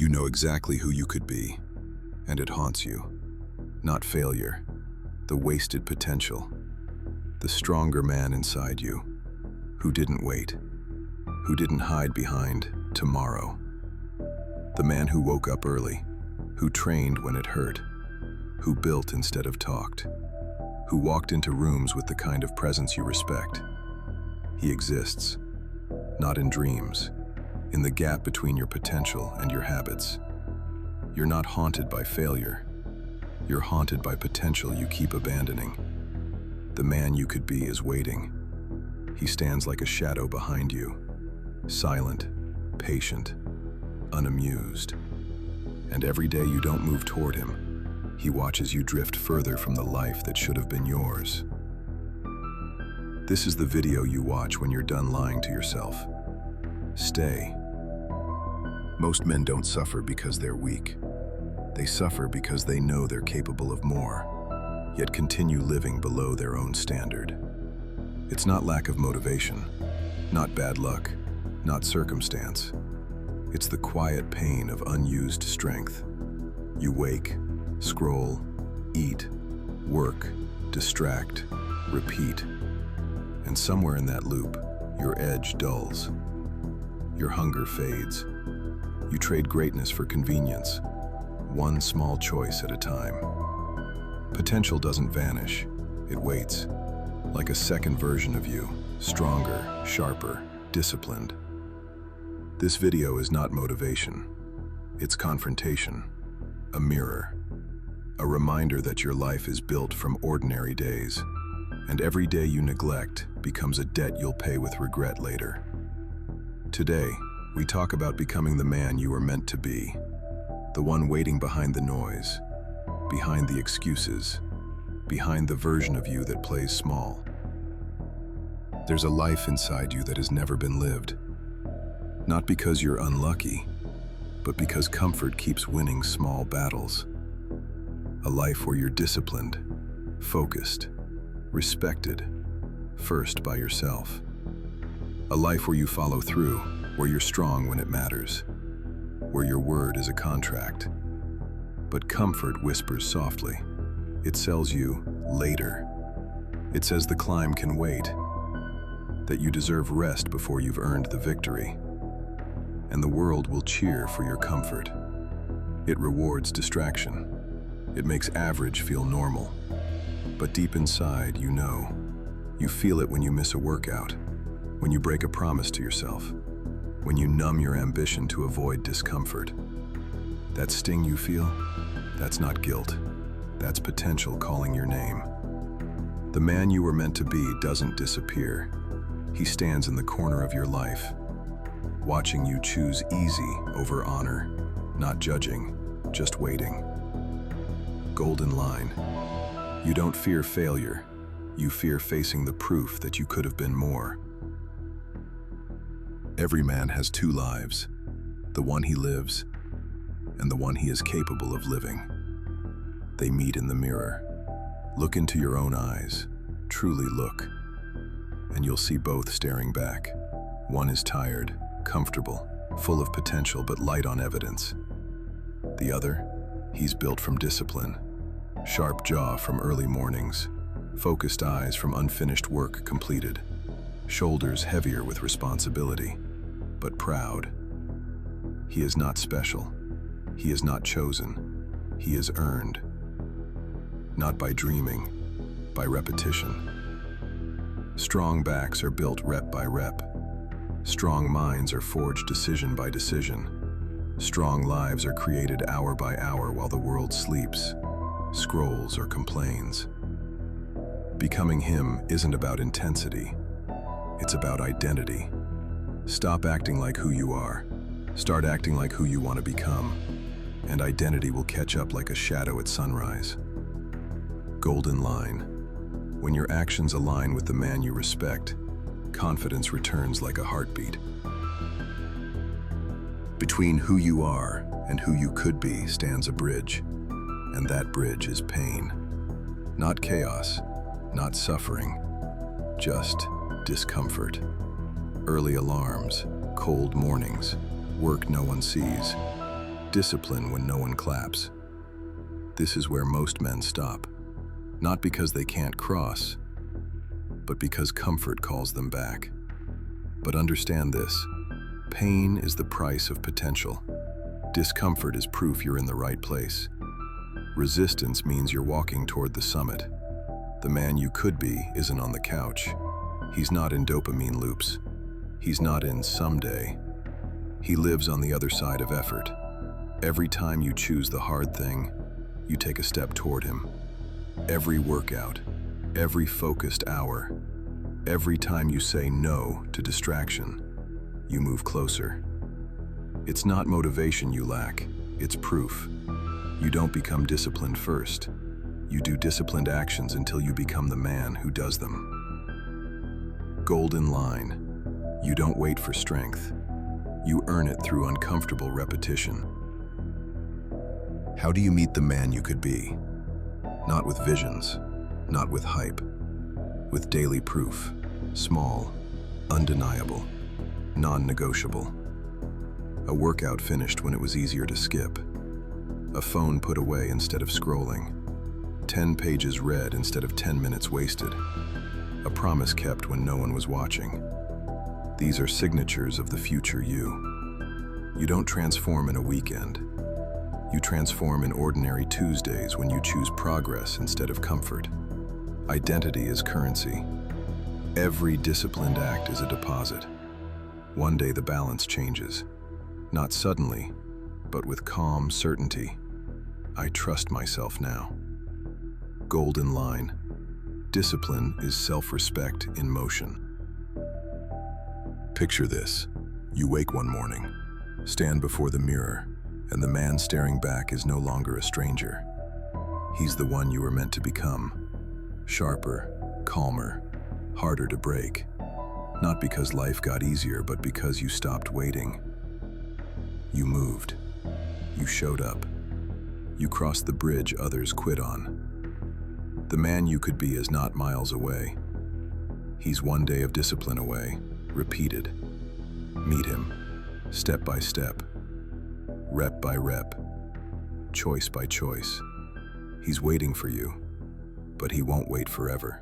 You know exactly who you could be, and it haunts you. Not failure, the wasted potential, the stronger man inside you, who didn't wait, who didn't hide behind tomorrow. The man who woke up early, who trained when it hurt, who built instead of talked, who walked into rooms with the kind of presence you respect. He exists, not in dreams, in the gap between your potential and your habits. You're not haunted by failure. You're haunted by potential you keep abandoning. The man you could be is waiting. He stands like a shadow behind you, silent, patient, unamused. And every day you don't move toward him, he watches you drift further from the life that should have been yours. This is the video you watch when you're done lying to yourself. Stay. Most men don't suffer because they're weak. They suffer because they know they're capable of more, yet continue living below their own standard. It's not lack of motivation, not bad luck, not circumstance. It's the quiet pain of unused strength. You wake, scroll, eat, work, distract, repeat. And somewhere in that loop, your edge dulls. Your hunger fades. You trade greatness for convenience, one small choice at a time. Potential doesn't vanish, it waits, like a second version of you, stronger, sharper, disciplined. This video is not motivation, it's confrontation, a mirror, a reminder that your life is built from ordinary days, and every day you neglect becomes a debt you'll pay with regret later. Today, we talk about becoming the man you were meant to be, the one waiting behind the noise, behind the excuses, behind the version of you that plays small. There's a life inside you that has never been lived, not because you're unlucky, but because comfort keeps winning small battles. A life where you're disciplined, focused, respected, first by yourself. A life where you follow through, where you're strong when it matters, where your word is a contract. But comfort whispers softly. It sells you later. It says the climb can wait, that you deserve rest before you've earned the victory. And the world will cheer for your comfort. It rewards distraction. It makes average feel normal. But deep inside, you know. You feel it when you miss a workout, when you break a promise to yourself, when you numb your ambition to avoid discomfort. That sting you feel, that's not guilt. That's potential calling your name. The man you were meant to be doesn't disappear. He stands in the corner of your life, watching you choose easy over honor, not judging, just waiting. Golden line. You don't fear failure. You fear facing the proof that you could have been more. Every man has two lives, the one he lives and the one he is capable of living. They meet in the mirror. Look into your own eyes, truly look, and you'll see both staring back. One is tired, comfortable, full of potential but light on evidence. The other, he's built from discipline, sharp jaw from early mornings, focused eyes from unfinished work completed, shoulders heavier with responsibility, but proud. He is not special. He is not chosen. He is earned. Not by dreaming, by repetition. Strong backs are built rep by rep. Strong minds are forged decision by decision. Strong lives are created hour by hour while the world sleeps, scrolls, or complains. Becoming him isn't about intensity. It's about identity. Stop acting like who you are. Start acting like who you want to become. And identity will catch up like a shadow at sunrise. Golden line. When your actions align with the man you respect, confidence returns like a heartbeat. Between who you are and who you could be stands a bridge, and that bridge is pain. Not chaos, not suffering, just discomfort. Early alarms, cold mornings, work no one sees, Discipline when no one claps. This is where most men stop, not because they can't cross, but because comfort calls them back. But understand this, pain is the price of potential. Discomfort is proof you're in the right place. Resistance means you're walking toward the summit. The man you could be isn't on the couch. He's not in dopamine loops. He's not in someday. He lives on the other side of effort. Every time you choose the hard thing, you take a step toward him. Every workout, every focused hour, every time you say no to distraction, you move closer. It's not motivation you lack, it's proof. You don't become disciplined first. You do disciplined actions until you become the man who does them. Golden line. You don't wait for strength. You earn it through uncomfortable repetition. How do you meet the man you could be? Not with visions, not with hype, with daily proof, small, undeniable, non-negotiable. A workout finished when it was easier to skip. A phone put away instead of scrolling. 10 pages read instead of 10 minutes wasted. A promise kept when no one was watching. These are signatures of the future you. You don't transform in a weekend. You transform in ordinary Tuesdays when you choose progress instead of comfort. Identity is currency. Every disciplined act is a deposit. One day the balance changes. Not suddenly, but with calm certainty. I trust myself now. Golden line. Discipline is self-respect in motion. Picture this. You wake one morning, stand before the mirror, and the man staring back is no longer a stranger. He's the one you were meant to become. Sharper, calmer, harder to break. Not because life got easier, but because you stopped waiting. You moved. You showed up. You crossed the bridge others quit on. The man you could be is not miles away. He's one day of discipline away, repeated. Meet him, step by step, rep by rep, choice by choice. He's waiting for you, but he won't wait forever.